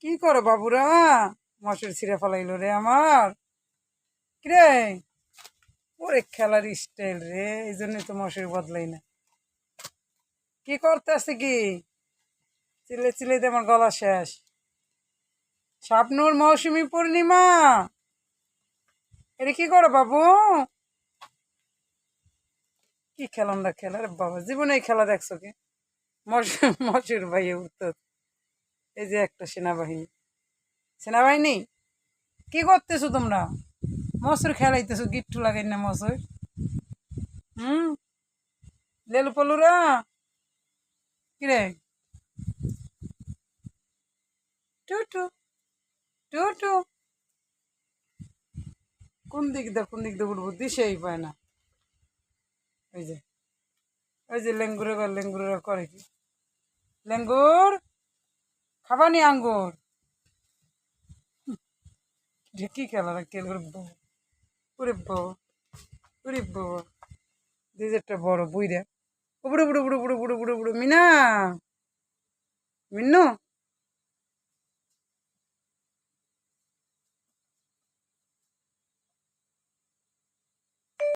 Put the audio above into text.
কি করো বাবুরা? মশুর ছিঁড়ে ফেলাইলো রে আমার। কিরে, ওরে খেলার স্টাইল রে, এই জন্যই তো মশুর বদলাই না। কি করতে আছে কি? চিলে চিলে আমার গলা শেষ। শাবনূর মৌসুমী পূর্ণিমা, এটা কি করো বাবু? কি খেলাম খেলা রে বাবা, জীবনে এই খেলা দেখছো কি? মশুর ভাইয়ে উঠত। এই যে একটা সেনাবাহিনী, সেনাবাহিনী কি করতেছো তোমরা? মসুর খেলাইতেছো, গিট্টু লাগাই না মসুর। হুম, লেলু পলুরা, কিরে? টুটু, টুটু, কোন দিক দিয়ে উঠবো দিশেই পায় না। ওই যে লেঙ্গুরে করে কি? লেঙ্গুর খাবানি আঙ্গুর। কি খেলা রে কেল করে বাবা। ওরে বাবা, ওরে বাবা, দিদি একটা বড় বুইরা। বুড়ো বুড়ো বুড়ো বুড়ো বুড়ো বুড়ো বুড়ো মিনা, মিন্নু।